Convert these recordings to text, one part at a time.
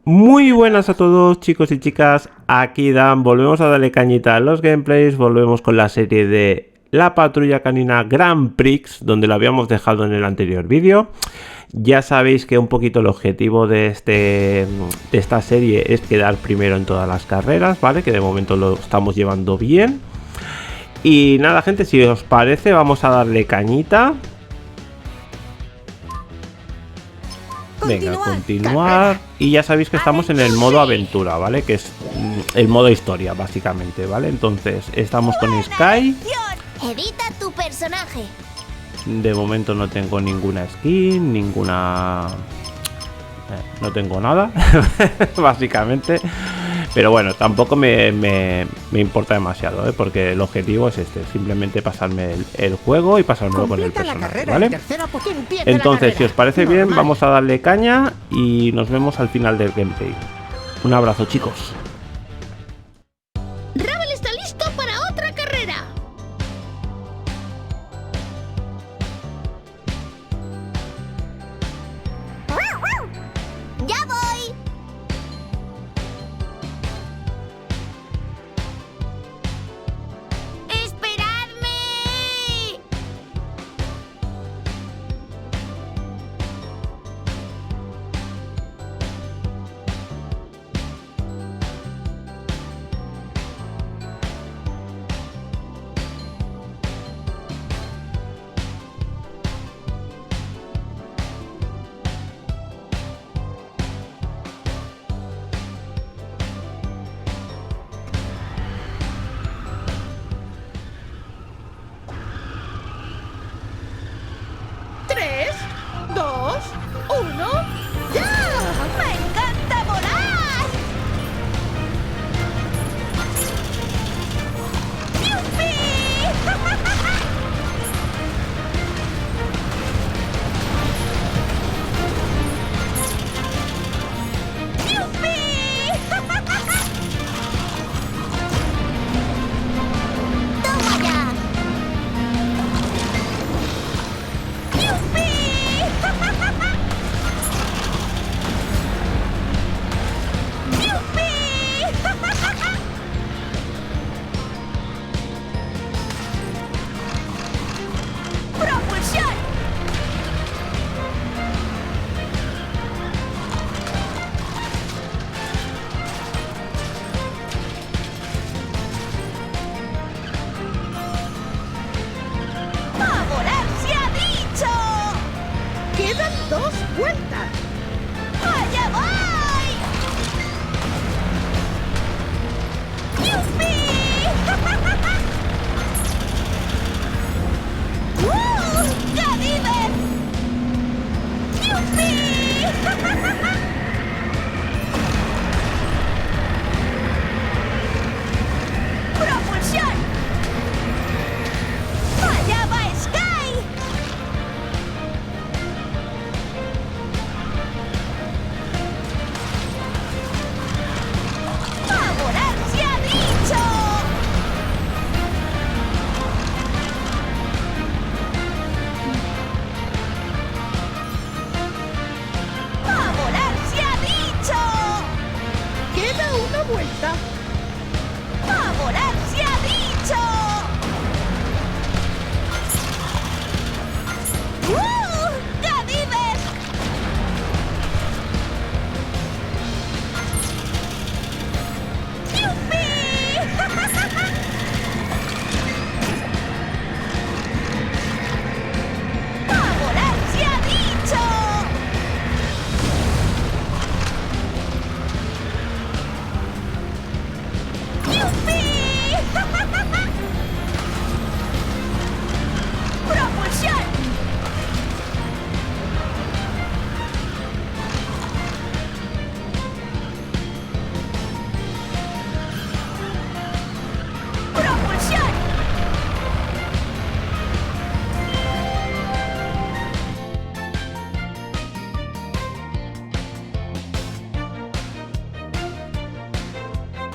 Muy buenas a todos, chicos y chicas, aquí Dan, volvemos a darle cañita a los gameplays, volvemos con la serie de La Patrulla Canina Grand Prix, donde lo habíamos dejado en el anterior vídeo. Ya sabéis que un poquito el objetivo de esta serie es quedar primero en todas las carreras, ¿vale? Que de momento lo estamos llevando bien. Y nada, gente, si os parece, vamos a darle cañita. Venga, continuar. Y ya sabéis que estamos en el modo aventura, ¿vale? Que es el modo historia, básicamente, ¿vale? Entonces, estamos con Sky. Edita tu personaje. De momento no tengo ninguna skin, ninguna... no tengo nada, básicamente. Pero bueno, tampoco me importa demasiado, ¿eh? Porque el objetivo es simplemente pasarme el juego y pasármelo con el personaje, ¿vale? Entonces, si os parece bien, vamos a darle caña y nos vemos al final del gameplay. Un abrazo, chicos. Ravel está listo para otra carrera. ¡Ya voy! ¡Esperadme! ¡3, 2, 1! ¡Ya! ¡Me encanta volar! ¡Yupi! ¡Yupi! ¡Toma ya! ¡Yupi! ¡Yupi! ¡Propulsión! ¡A volar se ha dicho! ¡Quedan 2 vueltas! ¡Allá voy! ¡Yupi! ¡Caribe! ¡Yupi! ¡Propulsión! ¡Allá va Sky! ¡A volar se ha dicho! ¡A volar se ha dicho! ¡Queda una vuelta! ¡A volar se ha dicho! ¡Cadiver! ¡Yupi! ¡A volar se ha dicho! ¡Yupi! ¡Propulsión! ¡Propulsión!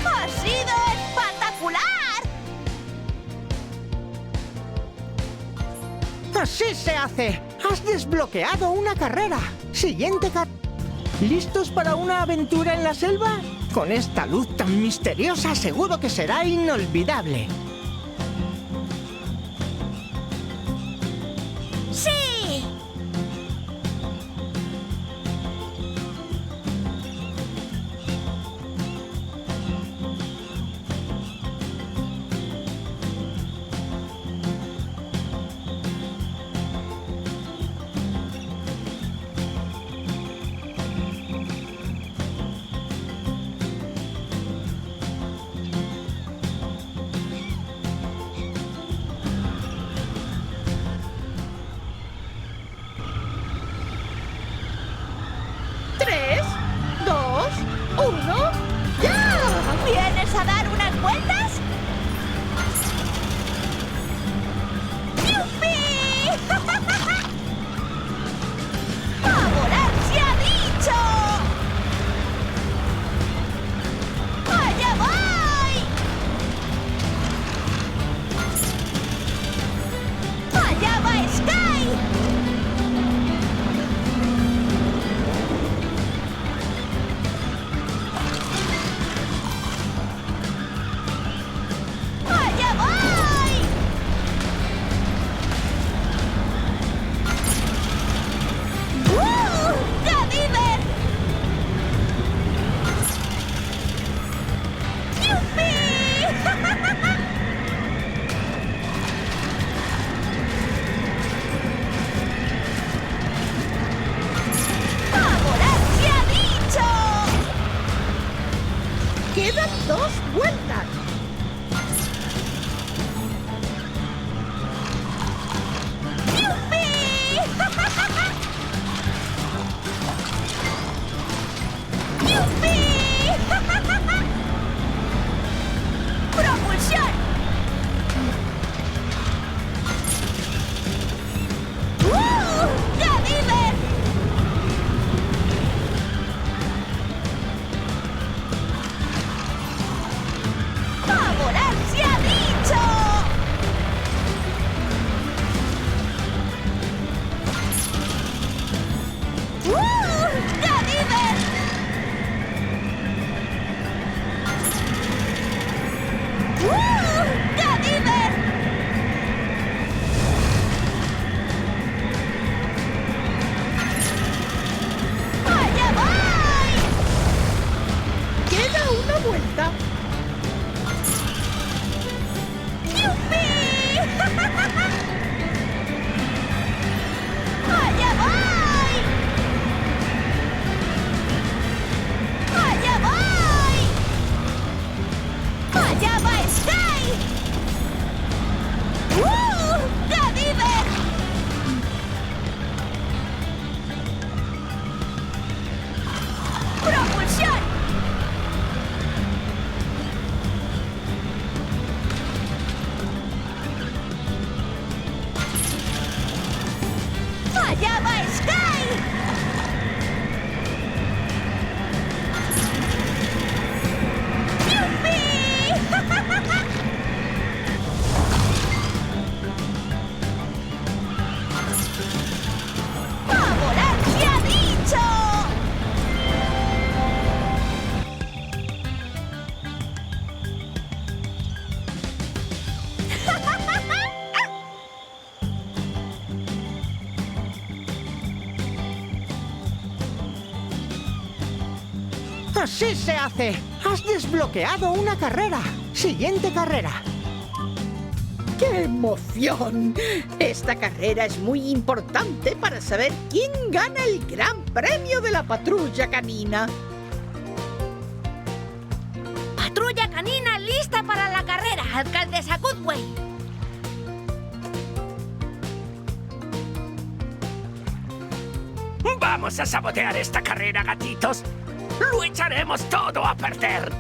¡Ha sido espectacular! ¡Así se hace! ¡Has desbloqueado una carrera! Siguiente ¿Listos para una aventura en la selva? Con esta luz tan misteriosa seguro que será inolvidable. ¡Sí! ¡3, 2, 1, ¡ya! ¿Vienes a dar unas vueltas? ¡Yupi! ¡A volar se ha dicho! ¡Allá voy! ¡Allá va Sky! ¡Allá voy! ¡Gadiver! ¡Yupi! ¡A volar se ha dicho! Quedan 2 vueltas. ¡Yupi! ¡Yupi! ¡Propulsión! ¡Gadiver! ¡A volar se ha dicho! ¡Gadiver! ¡Gadiver! ¡Allá voy! Queda una vuelta. ¡Yupi! ¡Allá voy! ¡Allá voy! ¡Allá va Sky! ¡Gadiver! ¡Propulsión! ¡Allá va Sky! ¡Yupi! ¡A volar se ha dicho! ¡Así se hace! ¡Has desbloqueado una carrera! ¡Siguiente carrera! ¡Qué emoción! Esta carrera es muy importante para saber quién gana el Gran Premio de la Patrulla Canina. Patrulla canina lista para la carrera, alcaldesa Goodway. Vamos a sabotear esta carrera, gatitos. Lo echaremos todo a perder.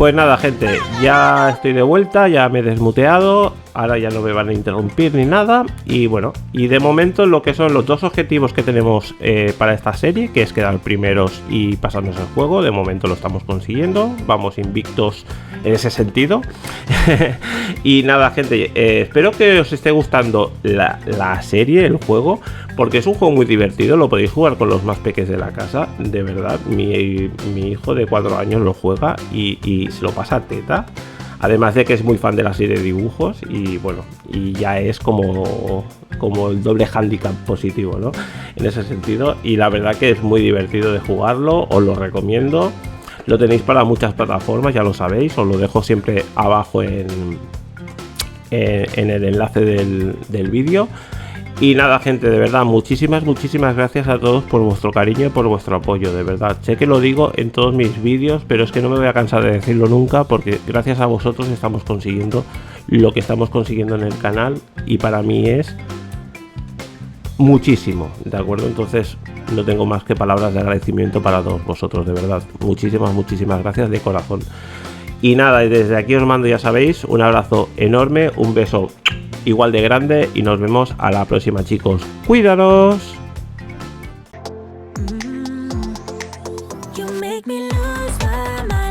Pues nada, gente, ya estoy de vuelta, ya me he desmuteado, ahora ya no me van a interrumpir ni nada. Y bueno, y de momento lo que son los dos objetivos que tenemos para esta serie, que es quedar primeros y pasarnos el juego, de momento lo estamos consiguiendo, vamos invictos en ese sentido. Y nada, gente, espero que os esté gustando la serie, el juego, porque es un juego muy divertido, lo podéis jugar con los más pequeños de la casa, de verdad. Mi hijo de 4 años lo juega y se lo pasa a teta. Además de que es muy fan de la serie de dibujos y bueno, y ya es como el doble handicap positivo, ¿no? En ese sentido, y la verdad que es muy divertido de jugarlo, os lo recomiendo. Lo tenéis para muchas plataformas, ya lo sabéis, os lo dejo siempre abajo en el enlace del vídeo. Y nada, gente, de verdad, muchísimas gracias a todos por vuestro cariño y por vuestro apoyo, de verdad. Sé que lo digo en todos mis vídeos, pero es que no me voy a cansar de decirlo nunca, porque gracias a vosotros estamos consiguiendo lo que estamos consiguiendo en el canal, y para mí es muchísimo, ¿de acuerdo? Entonces no tengo más que palabras de agradecimiento para todos vosotros, de verdad. Muchísimas gracias de corazón. Y nada, y desde aquí os mando, ya sabéis, un abrazo enorme, un beso igual de grande y nos vemos a la próxima, chicos. ¡Cuidaros! You make me lose my mind.